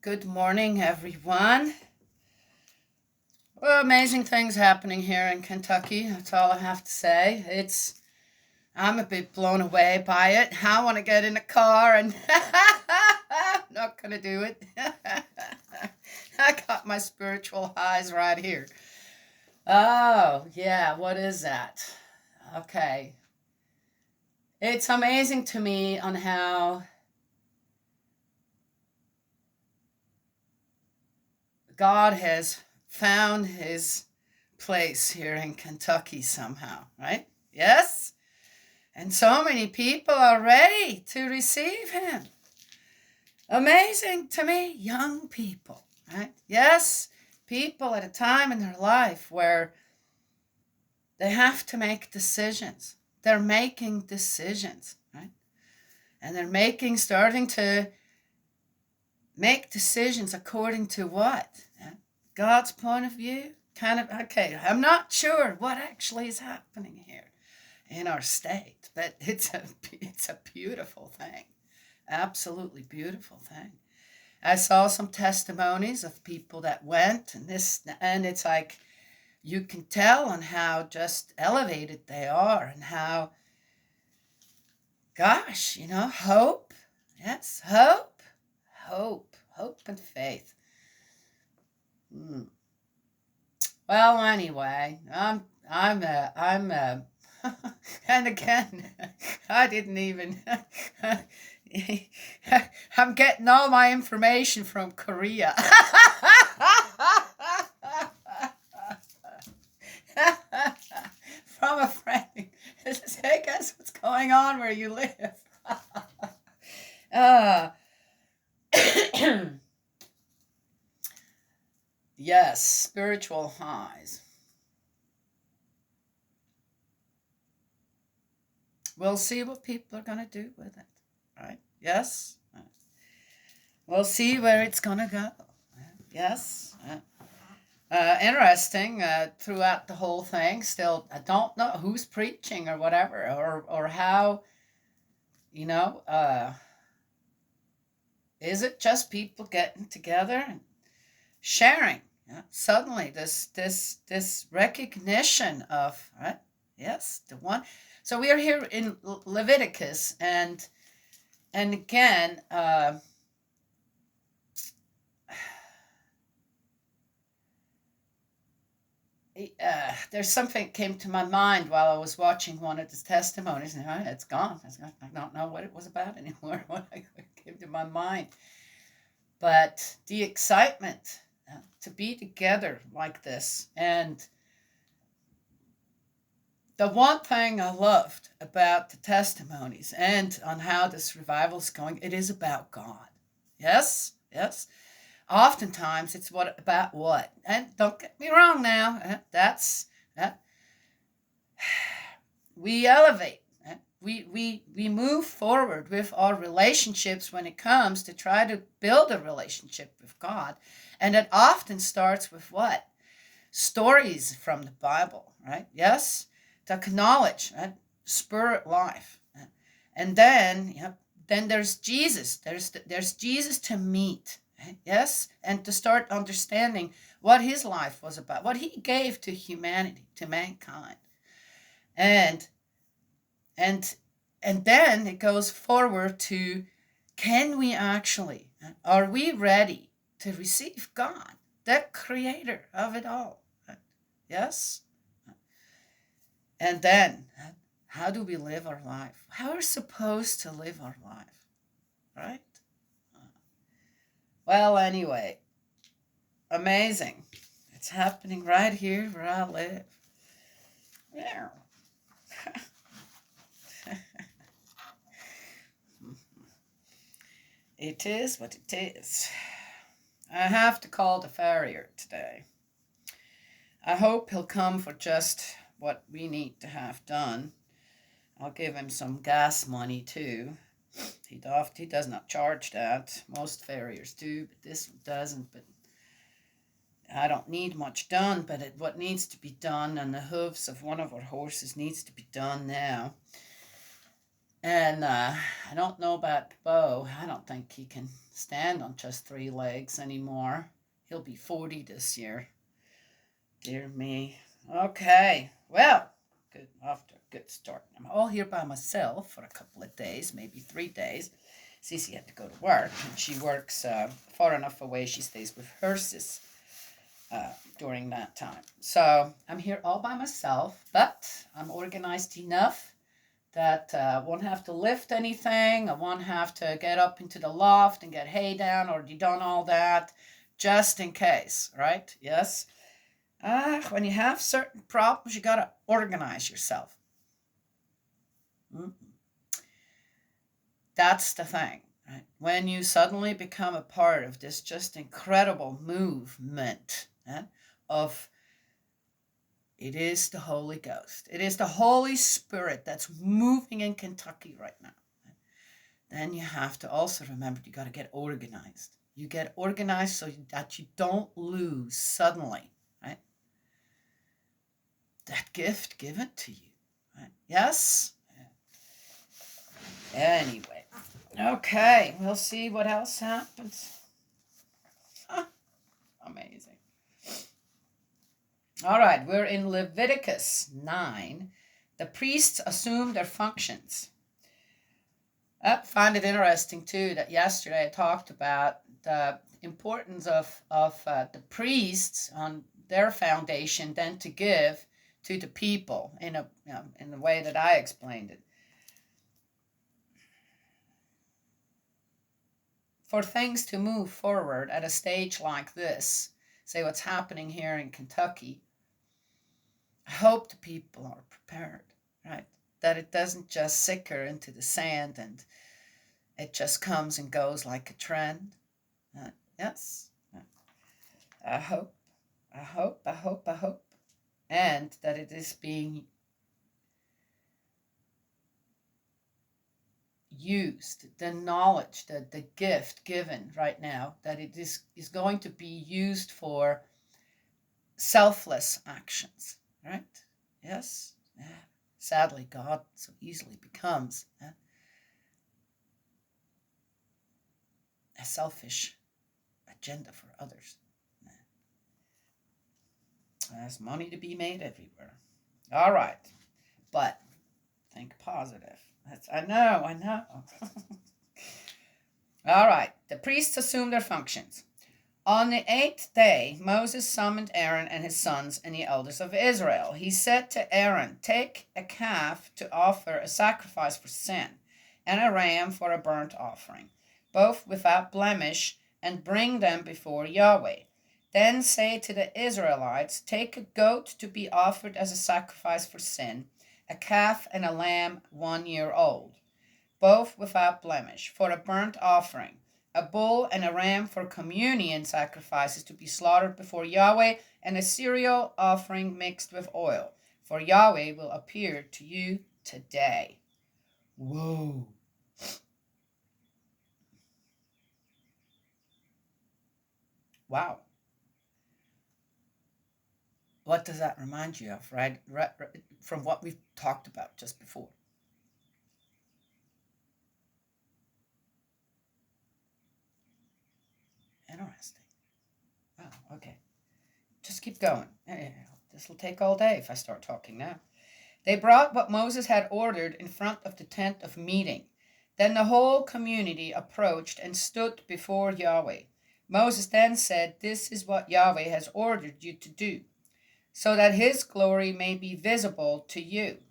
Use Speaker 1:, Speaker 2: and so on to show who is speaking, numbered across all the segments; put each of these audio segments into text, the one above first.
Speaker 1: Good morning, everyone. Well, amazing things happening here in Kentucky. That's all I have to say. I'm a bit blown away by it. I want to get in a car and not gonna do it. I got my spiritual highs right here. Oh, yeah, what is that? Okay. It's amazing to me on how God has found his place here in Kentucky somehow, right? Yes? And so many people are ready to receive him. Amazing to me, young people, right? Yes, people at a time in their life where they have to make decisions. They're making decisions, right? And starting to make decisions according to what? God's point of view? Okay, I'm not sure what actually is happening here in our state, but it's a beautiful thing. Absolutely beautiful thing. I saw some testimonies of people that went and it's like you can tell on how just elevated they are and how, gosh, hope. Yes, hope and faith. Well, anyway, I'm and again, I didn't even. I'm getting all my information from Korea. From a friend. It says, hey, guess what's going on where you live? Yes, spiritual highs. We'll see what people are going to do with it, right? Yes? We'll see where it's going to go. Yes? Interesting, throughout the whole thing, still, I don't know who's preaching or whatever, or how, is it just people getting together and sharing? Suddenly, this recognition of, right? Yes, the one. So we are here in Leviticus, and again, there's something came to my mind while I was watching one of his testimonies, and it's gone. I don't know what it was about anymore. What came to my mind, but the excitement to be together like this. And the one thing I loved about the testimonies and on how this revival is going, it is about God. Yes. Oftentimes it's about what? And don't get me wrong now. That's that. We elevate. We move forward with our relationships when it comes to try to build a relationship with God. And it often starts with what? Stories from the Bible, right? Yes? To acknowledge, right? Spirit life. And then, then there's Jesus. There's Jesus to meet. Yes? And to start understanding what his life was about, what he gave to humanity, to mankind. And then it goes forward to, can we actually, are we ready to receive God, the creator of it all? Yes? And then, how do we live our life? How are we supposed to live our life? Right? Well, anyway, amazing. It's happening right here where I live. Yeah. It is what it is. I have to call the farrier today. I hope he'll come for just what we need to have done. I'll give him some gas money too. He does not charge that. Most farriers do, but this one doesn't. But I don't need much done, but what needs to be done on the hooves of one of our horses needs to be done now. And I don't know about Bo. I don't think he can stand on just 3 legs anymore. He'll be 40 this year. Dear me. Okay. Well, good. Off to a good start. I'm all here by myself for a couple of days, maybe 3 days. Cece had to go to work, and she works far enough away. She stays with her sis during that time. So I'm here all by myself, but I'm organized enough that I won't have to lift anything. I won't have to get up into the loft and get hay down or done all that, just in case, right? Yes. When you have certain problems, you got to organize yourself. That's the thing, right? When you suddenly become a part of this just incredible movement of it is the Holy Ghost. It is the Holy Spirit that's moving in Kentucky right now. Then you have to also remember you got to get organized. You get organized so that you don't lose suddenly, right? That gift given to you, right? Yes? Anyway, okay, we'll see what else happens. Amazing. All right, we're in Leviticus 9. The priests assume their functions. I find it interesting, too, that yesterday I talked about the importance of the priests on their foundation then to give to the people in the way that I explained it. For things to move forward at a stage like this, say what's happening here in Kentucky, I hope the people are prepared, right? That it doesn't just sicker into the sand and it just comes and goes like a trend. Yes. I hope. And that it is being used, the knowledge, the gift given right now, that it is going to be used for selfless actions, right? Yes. Sadly, God so easily becomes a selfish agenda for others. There's money to be made everywhere. All right, but think positive. I know. All right, the priests assume their functions. On the 8th day, Moses summoned Aaron and his sons and the elders of Israel. He said to Aaron, "Take a calf to offer a sacrifice for sin, and a ram for a burnt offering, both without blemish, and bring them before Yahweh. Then say to the Israelites, take a goat to be offered as a sacrifice for sin, a calf and a lamb 1 year old, both without blemish, for a burnt offering, a bull and a ram for communion sacrifices to be slaughtered before Yahweh, and a cereal offering mixed with oil, for Yahweh will appear to you today." Whoa. Wow. What does that remind you of, right? From what we've talked about just before. Interesting. Wow, okay. Just keep going. This will take all day if I start talking now. They brought what Moses had ordered in front of the tent of meeting. Then the whole community approached and stood before Yahweh. Moses then said, "This is what Yahweh has ordered you to do, so that his glory may be visible to you."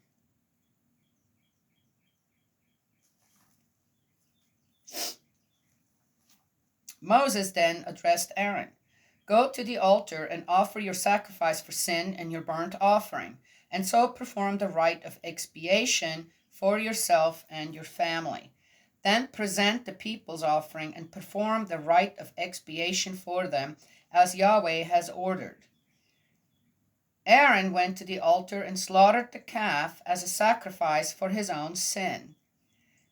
Speaker 1: Moses then addressed Aaron. "Go to the altar and offer your sacrifice for sin and your burnt offering, and so perform the rite of expiation for yourself and your family. Then present the people's offering and perform the rite of expiation for them, as Yahweh has ordered." Aaron went to the altar and slaughtered the calf as a sacrifice for his own sin.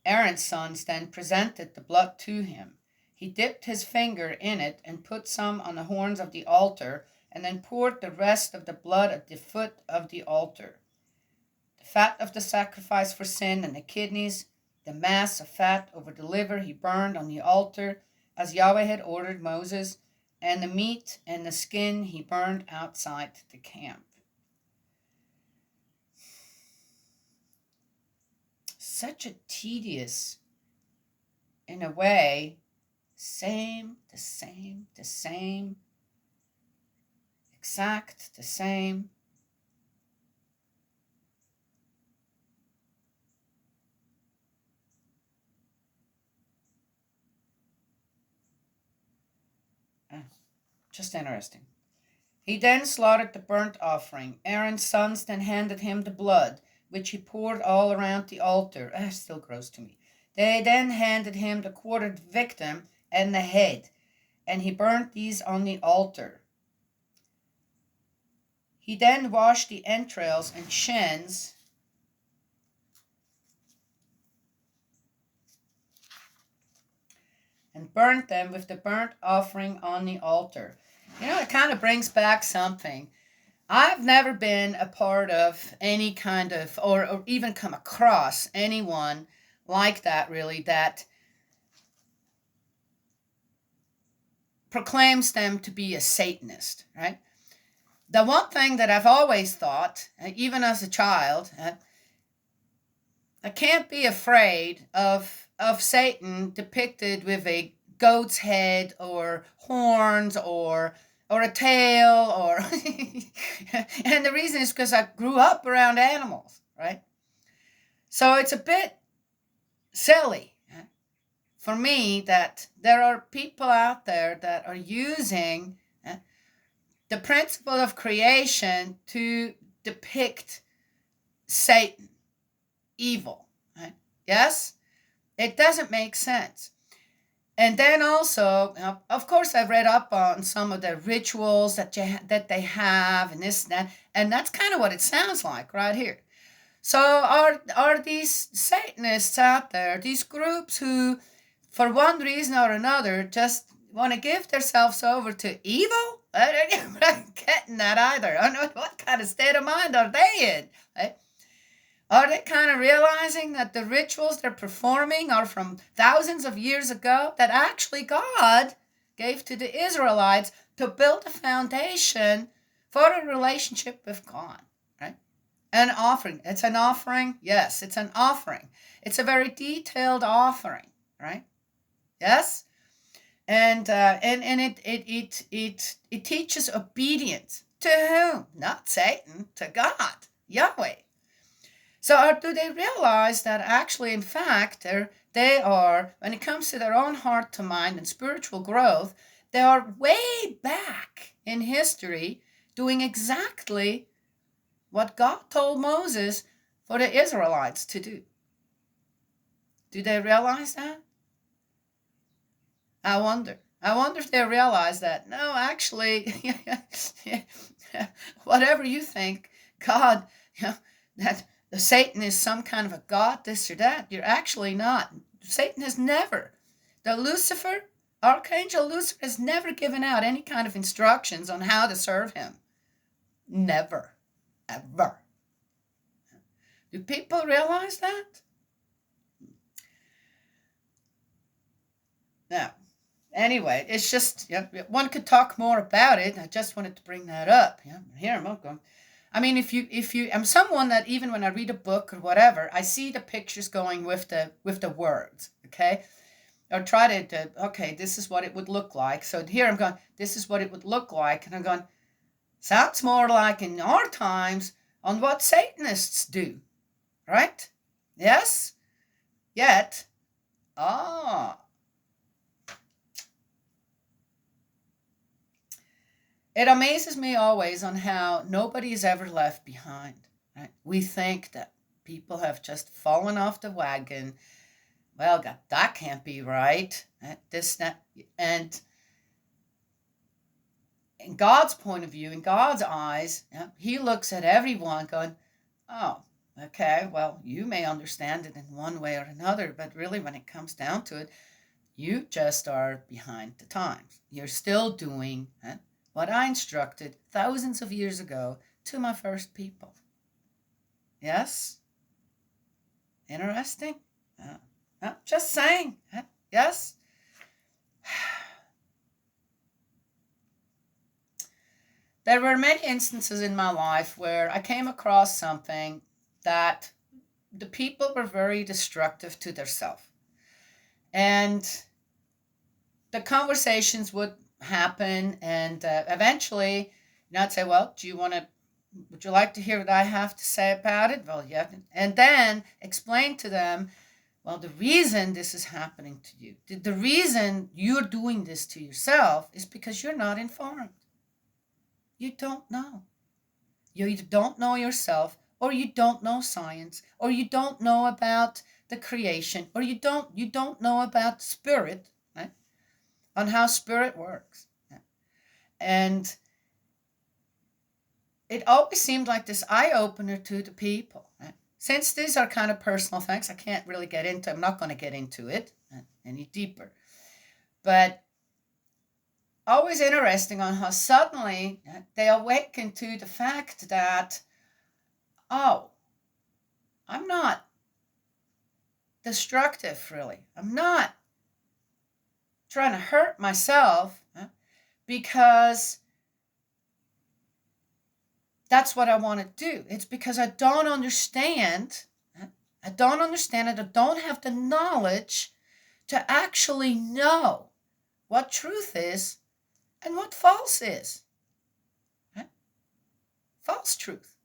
Speaker 1: Aaron's sons then presented the blood to him. He dipped his finger in it and put some on the horns of the altar, and then poured the rest of the blood at the foot of the altar. The fat of the sacrifice for sin and the kidneys The mass of fat over the liver he burned on the altar, as Yahweh had ordered Moses, and the meat and the skin he burned outside the camp. Such a tedious, in a way, the same, exact the same. Just interesting. He then slaughtered the burnt offering. Aaron's sons then handed him the blood, which he poured all around the altar. Still gross to me. They then handed him the quartered victim and the head, and he burnt these on the altar. He then washed the entrails and shins and burnt them with the burnt offering on the altar. You know, it kind of brings back something. I've never been a part of any kind of, or even come across anyone like that, really, that proclaims them to be a Satanist, right? The one thing that I've always thought, even as a child, I can't be afraid of Satan depicted with a goat's head or horns or a tail or and the reason is because I grew up around animals, right? So it's a bit silly for me that there are people out there that are using the principle of creation to depict Satan, evil, right? Yes? It doesn't make sense. And then also, of course, I've read up on some of the rituals that they have, and this and that, and that's kind of what it sounds like right here. So are these Satanists out there, these groups who, for one reason or another, just want to give themselves over to evil? I'm not getting that either. I don't know what kind of state of mind are they in, right? Are they kind of realizing that the rituals they're performing are from thousands of years ago that actually God gave to the Israelites to build a foundation for a relationship with God, right? An offering. It's an offering. Yes, it's an offering. It's a very detailed offering, right? Yes? And it teaches obedience to whom? Not Satan, to God, Yahweh. So do they realize that actually, in fact, they are, when it comes to their own heart to mind and spiritual growth, they are way back in history doing exactly what God told Moses for the Israelites to do. Do they realize that? I wonder. I wonder if they realize that. No, actually, whatever you think, God, that Satan is some kind of a god, this or that, you're actually not. Satan has never. The Lucifer, Archangel Lucifer, has never given out any kind of instructions on how to serve him. Never. Ever. Do people realize that? Now, anyway, it's just, one could talk more about it. I just wanted to bring that up. Here I'm going. I mean, if you, I'm someone that even when I read a book or whatever, I see the pictures going with the words, okay? Or try to okay, this is what it would look like. So here I'm going, this is what it would look like. And I'm going, sounds more like in our times on what Satanists do, right? Yes? Yet, it amazes me always on how nobody is ever left behind. Right? We think that people have just fallen off the wagon. Well, God, that can't be right. This, that, and in God's point of view, in God's eyes, he looks at everyone going, oh, okay, well, you may understand it in one way or another, but really when it comes down to it, you just are behind the times. You're still doing what I instructed thousands of years ago to my first people. Yes? Interesting? Just saying. Yes? There were many instances in my life where I came across something that the people were very destructive to themselves. And the conversations would happen, and eventually, I'd say, well, would you like to hear what I have to say about it? Well, yeah. And then explain to them, well, the reason this is happening to you, the reason you're doing this to yourself is because you're not informed. You don't know. You either don't know yourself, or you don't know science, or you don't know about the creation, or you don't know about spirit, right? On how spirit works. And it always seemed like this eye-opener to the people. Right? Since these are kind of personal things, I can't really get into, I'm not going to get into it any deeper. But always interesting on how suddenly they awaken to the fact that, oh, I'm not destructive, really. I'm not trying to hurt myself because that's what I want to do. It's because I don't understand. I don't understand it. I don't have the knowledge to actually know what truth is and what false is. False truth.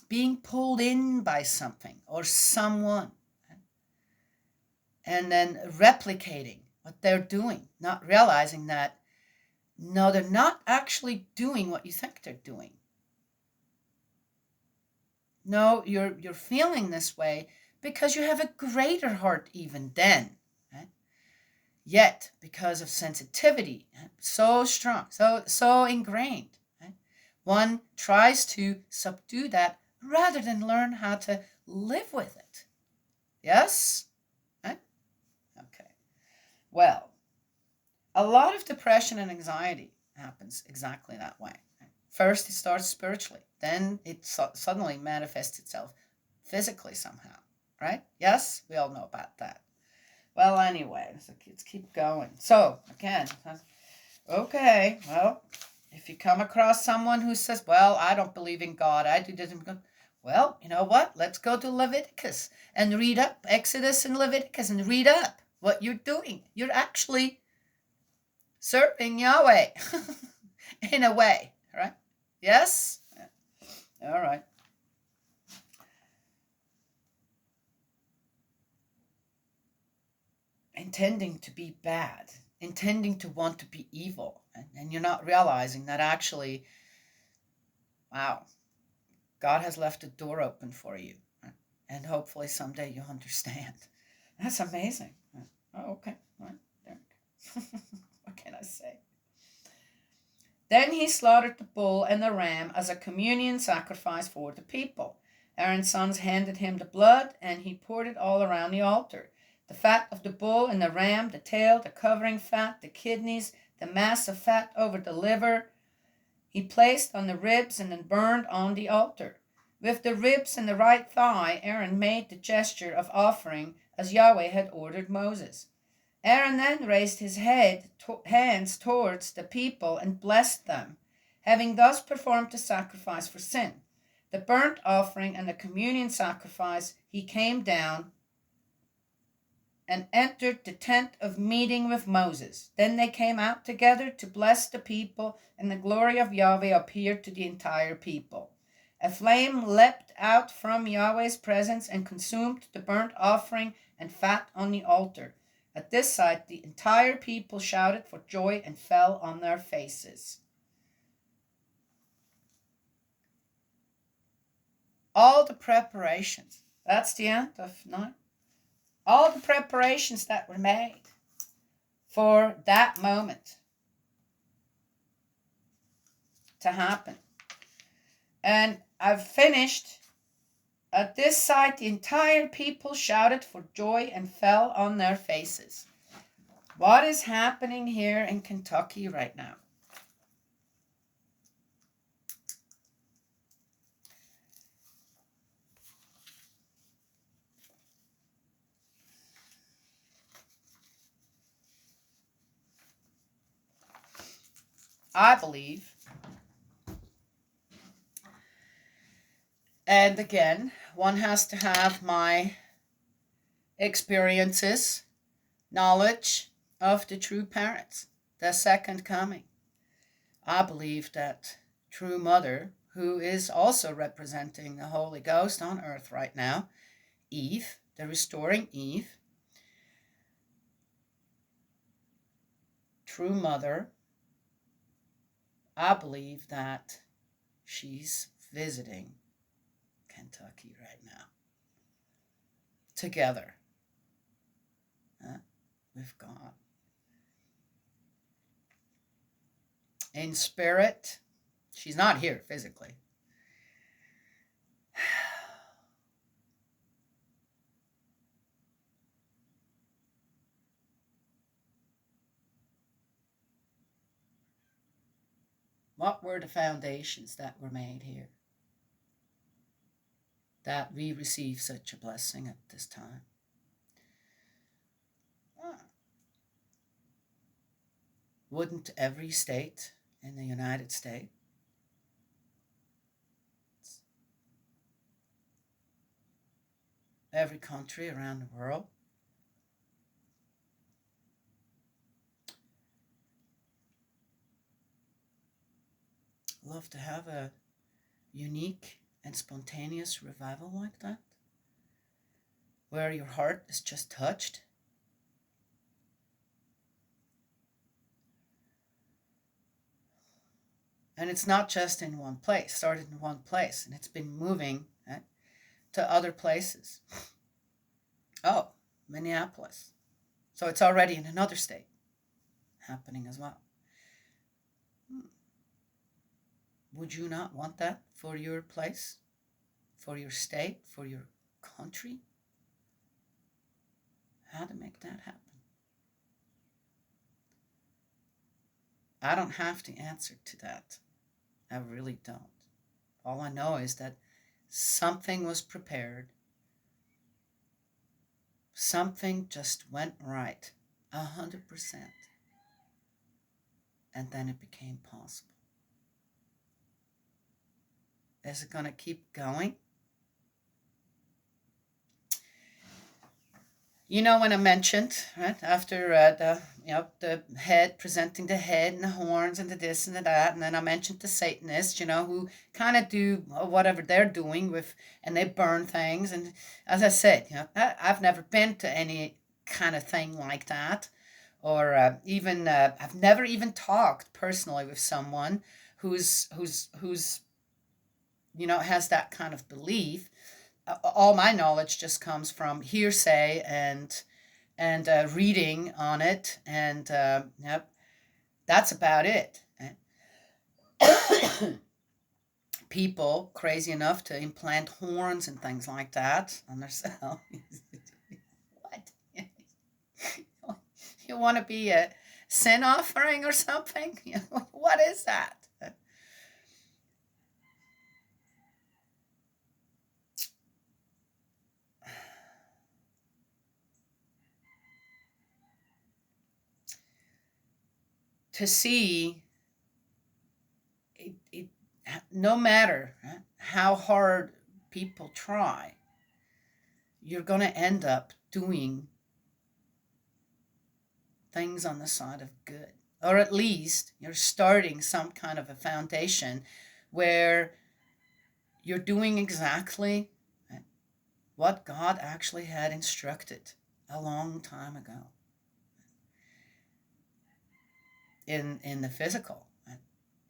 Speaker 1: Being pulled in by something or someone, and then replicating what they're doing, not realizing that, no, they're not actually doing what you think they're doing. No, you're feeling this way because you have a greater heart even then. Right? Yet, because of sensitivity, so strong, so ingrained, right? One tries to subdue that rather than learn how to live with it. Yes? Right? Okay. Well, a lot of depression and anxiety happens exactly that way. First, it starts spiritually. Then it suddenly manifests itself physically somehow. Right? Yes? We all know about that. Well, anyway, so let's keep going. So, again, okay, well, if you come across someone who says, well, I don't believe in God, I do this, well, you know what? Let's go to Leviticus and read up Exodus and Leviticus and read up what you're doing. You're actually serving Yahweh in a way, right? Yes? All right. Intending to be bad, intending to want to be evil, and you're not realizing that actually, wow, God has left a door open for you, and hopefully someday you'll understand. That's amazing. Oh, okay. All right. There we go. What can I say? Then he slaughtered the bull and the ram as a communion sacrifice for the people. Aaron's sons handed him the blood, and he poured it all around the altar. The fat of the bull and the ram, the tail, the covering fat, the kidneys, the mass of fat over the liver, he placed on the ribs and then burned on the altar. With the ribs and the right thigh, Aaron made the gesture of offering as Yahweh had ordered Moses. Aaron then raised his hands towards the people and blessed them, having thus performed the sacrifice for sin. The burnt offering and the communion sacrifice, he came down and entered the tent of meeting with Moses. Then they came out together to bless the people, and the glory of Yahweh appeared to the entire people. A flame leapt out from Yahweh's presence and consumed the burnt offering and fat on the altar. At this sight, the entire people shouted for joy and fell on their faces. All the preparations, that's the end of 9. All the preparations that were made for that moment to happen. And I've finished. At this sight, the entire people shouted for joy and fell on their faces. What is happening here in Kentucky right now? I believe, and again, one has to have my experiences, knowledge of the true parents, the second coming. I believe that true mother, who is also representing the Holy Ghost on earth right now, Eve, the restoring Eve, true mother, I believe that she's visiting Kentucky right now, together with God. In spirit, she's not here physically. What were the foundations that were made here, that we receive such a blessing at this time? Wouldn't every state in the United States, every country around the world, love to have a unique and spontaneous revival like that, where your heart is just touched? And it's not just in one place, started in one place, and it's been moving to other places. Oh, Minneapolis. So it's already in another state happening as well. Would you not want that for your place, for your state, for your country? How to make that happen? I don't have the answer to that. I really don't. All I know is that something was prepared. Something just went right, 100%. And then it became possible. Is it going to keep going? You know, when I mentioned, right, after the head, presenting the head and the horns and the this and the that, and then I mentioned the Satanists, who kind of do whatever they're doing with, and they burn things. And as I said, I've never been to any kind of thing like that, or even I've never even talked personally with someone who's has that kind of belief. All my knowledge just comes from hearsay and reading on it, and yep, that's about it. People crazy enough to implant horns and things like that on themselves. What? You want to be a sin offering or something? What is that? To see it, no matter how hard people try, you're going to end up doing things on the side of good. Or at least you're starting some kind of a foundation where you're doing exactly what God actually had instructed a long time ago. In the physical,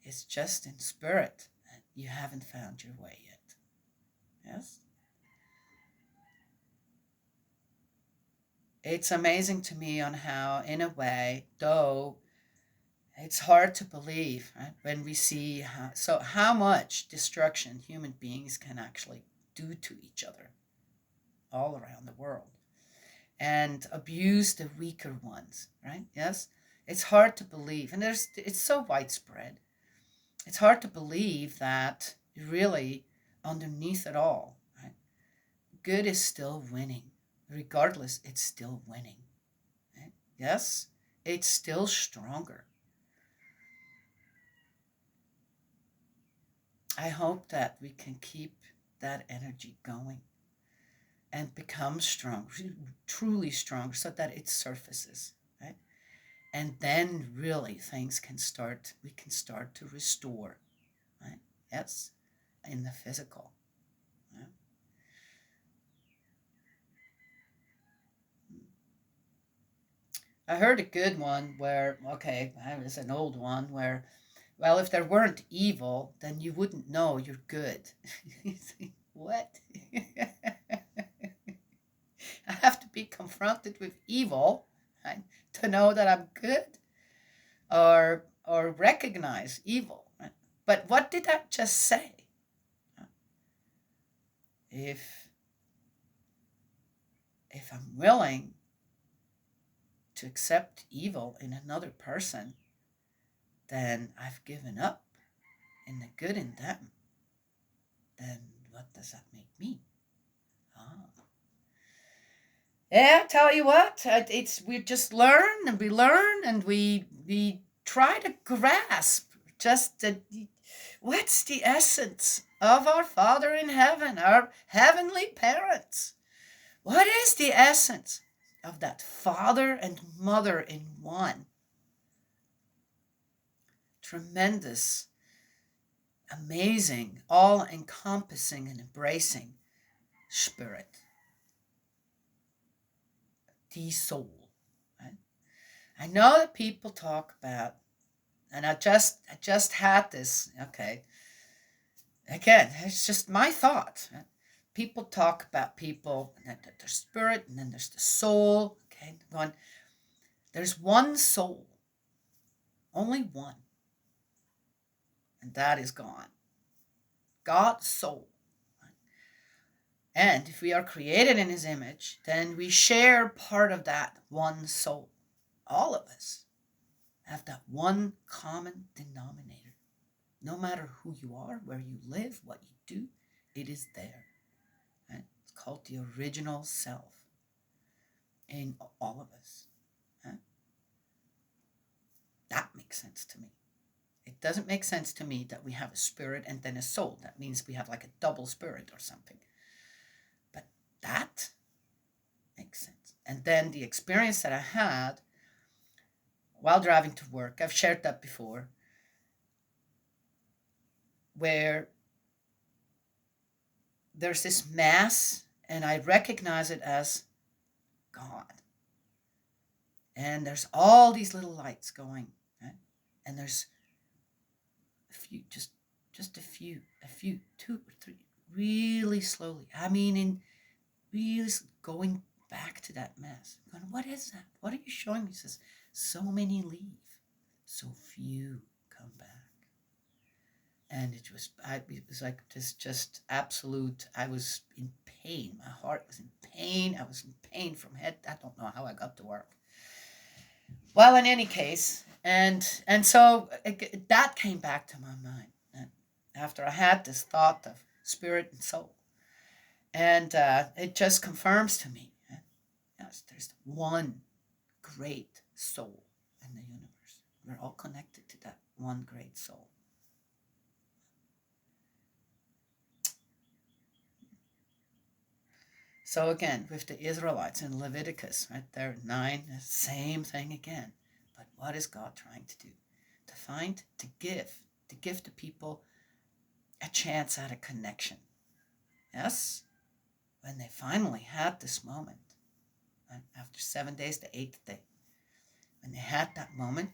Speaker 1: it's just in spirit. You haven't found your way yet. Yes? It's amazing to me on how, in a way, though it's hard to believe, right, when we see how much destruction human beings can actually do to each other all around the world, and abuse the weaker ones, right? Yes, it's hard to believe, and it's so widespread. It's hard to believe that really, underneath it all, right, good is still winning. Regardless, it's still winning. Right? Yes, it's still stronger. I hope that we can keep that energy going and become strong, truly strong, so that it surfaces, right? And then really things can start, we can start to restore, right? Yes, in the physical. Right? I heard a good one where, okay, it was an old one where, well, if there weren't evil, then you wouldn't know you're good. You think, what? I have to be confronted with evil, right, to know that I'm good, or recognize evil. Right? But what did that just say? If I'm willing to accept evil in another person, then I've given up in the good in them. Then what does that make me? Ah. Yeah, tell you what, it's we just learn and we learn and we try to grasp just what's the essence of our Father in heaven, our heavenly parents. What is the essence of that Father and Mother in one? Tremendous, amazing, all-encompassing and embracing spirit, the soul. Right? I know that people talk about, and I just had this. Okay, again, it's just my thought. Right? People talk about people, and that there's spirit, and then there's the soul. Okay, going. There's one soul, only one, and that is gone. God's soul. And if we are created in his image, then we share part of that one soul. All of us have that one common denominator. No matter who you are, where you live, what you do, it is there. Right? It's called the original self in all of us. Right? That makes sense to me. It doesn't make sense to me that we have a spirit and then a soul. That means we have like a double spirit or something. But that makes sense. And then the experience that I had while driving to work, I've shared that before, where there's this mass and I recognize it as God. And there's all these little lights going, right? And there's a few, just a few, 2 or 3, really slowly. I mean, in really going back to that mass. I'm going, what is that? What are you showing me? He says, so many leave, so few come back. And it was like this just absolute, I was in pain. My heart was in pain. I was in pain from head. I don't know how I got to work. Well, in any case, and so that came back to my mind after I had this thought of spirit and soul. And it just confirms to me, yes, there's one great soul in the universe. We're all connected to that one great soul. So again, with the Israelites in Leviticus, right there, 9, the same thing again. But what is God trying to do? To give the people a chance at a connection. Yes? When they finally had this moment, right, after 7 days, the 8th day, when they had that moment,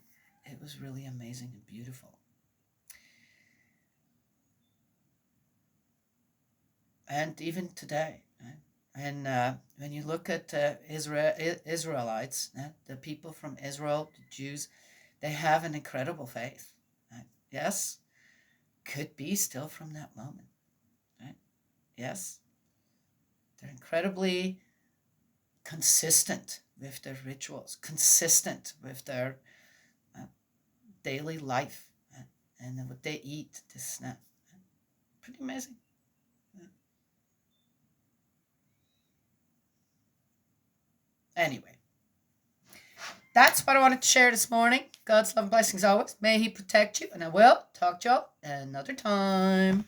Speaker 1: it was really amazing and beautiful. And even today, right? And when you look at Israelites, the people from Israel, the Jews, they have an incredible faith. Right? Yes, could be still from that moment. Right? Yes, they're incredibly consistent with their rituals, consistent with their daily life, and what they eat. This pretty amazing. Anyway, that's what I wanted to share this morning. God's love and blessings always. May He protect you, and I will talk to y'all another time.